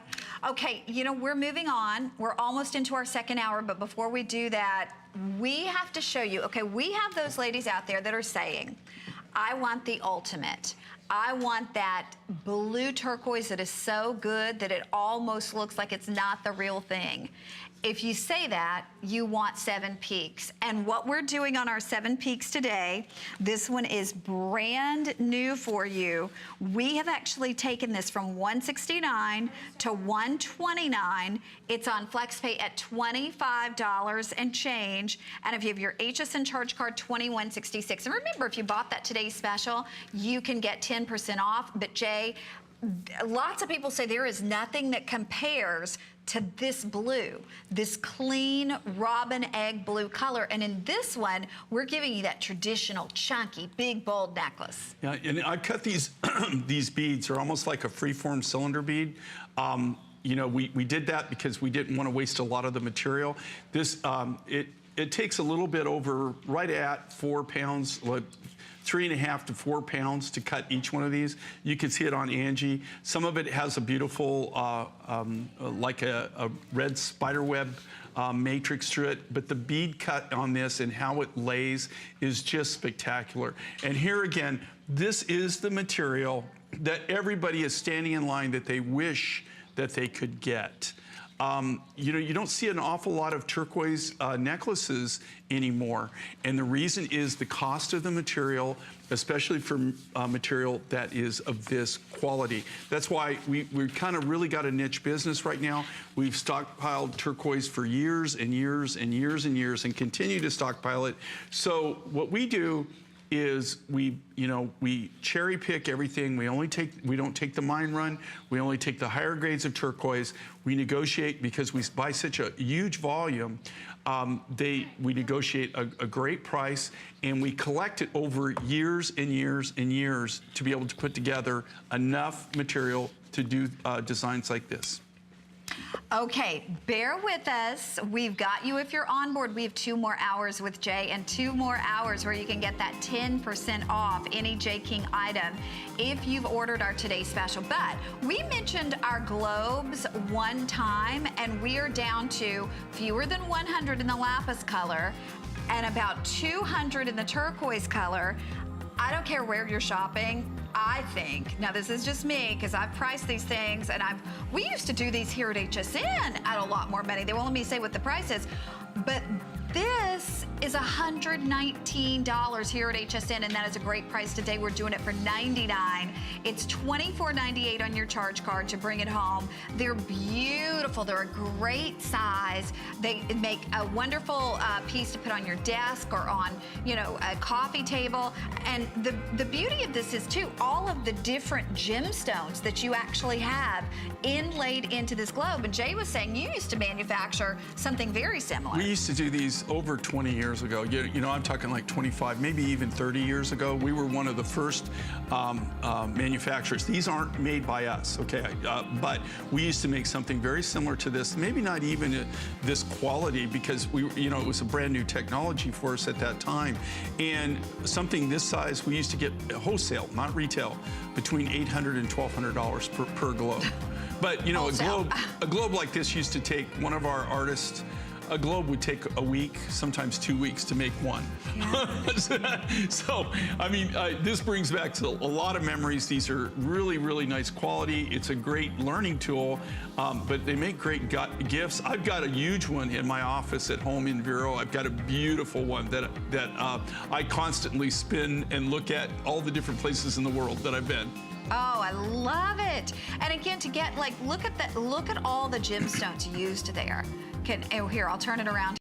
Okay, we're moving on. We're almost into our second hour, but before we do that, we have to show you, okay, we have those ladies out there that are saying, I want the ultimate. I want that blue turquoise that is so good that it almost looks like it's not the real thing. If you say that, you want 7 Peaks. And what we're doing on our 7 Peaks today, this one is brand new for you. We have actually taken this from $169 to $129. It's on FlexPay at $25 and change. And if you have your HSN charge card, $21.66. And remember, if you bought that today's special, you can get 10% off. But Jay, lots of people say there is nothing that compares to this blue, this clean robin egg blue color. And in this one, we're giving you that traditional, chunky, big, bold necklace. Yeah, and I cut these these beads. They're almost like a free-form cylinder bead. We did that because we didn't want to waste a lot of the material. This, it takes a little bit over, right at 4 pounds, 3.5 to 4 pounds to cut each one of these. You can see it on Angie. Some of it has a beautiful, like a red spider web matrix through it, but the bead cut on this and how it lays is just spectacular. And here again, this is the material that everybody is standing in line that they wish that they could get. You don't see an awful lot of turquoise necklaces anymore. And the reason is the cost of the material, especially for material that is of this quality. That's why we've kind of really got a niche business right now. We've stockpiled turquoise for years and years and years and years and continue to stockpile it. So what we do is we cherry pick everything. We don't take the mine run. We only take the higher grades of turquoise. We negotiate because we buy such a huge volume. We negotiate a great price, and we collect it over years and years and years to be able to put together enough material to do designs like this. Okay, bear with us. We've got you if you're on board. We have 2 more hours with Jay and 2 more hours where you can get that 10% off any Jay King item if you've ordered our today's special. But we mentioned our globes one time, and we are down to fewer than 100 in the lapis color and about 200 in the turquoise color. I don't care where you're shopping. I think, now this is just me, because I've priced these things, and we used to do these here at HSN at a lot more money. They won't let me say what the price is, but This is $119 here at HSN, and that is a great price today. We're doing it for $99. It's $24.98 on your charge card to bring it home. They're beautiful. They're a great size. They make a wonderful piece to put on your desk or on, you know, a coffee table. And the beauty of this is, too, all of the different gemstones that you actually have inlaid into this globe. And Jay was saying you used to manufacture something very similar. We used to do these over 20 years ago. You know, I'm talking like 25, maybe even 30 years ago. We were one of the first manufacturers. These aren't made by us, okay? But we used to make something very similar to this, maybe not even this quality, because you know, it was a brand new technology for us at that time. And something this size, we used to get wholesale, not retail, between $800 and $1,200 per globe. But you know, a globe like this used to take one of our artists. A globe would take a week, sometimes 2 weeks to make one. Yeah. So, I mean, this brings back to a lot of memories. These are really, really nice quality. It's a great learning tool, but they make great gifts. I've got a huge one in my office at home in Vero. I've got a beautiful one that I constantly spin and look at all the different places in the world that I've been. Oh, I love it. And again, to get, like, look at all the gemstones used there. Oh, here, I'll turn it around.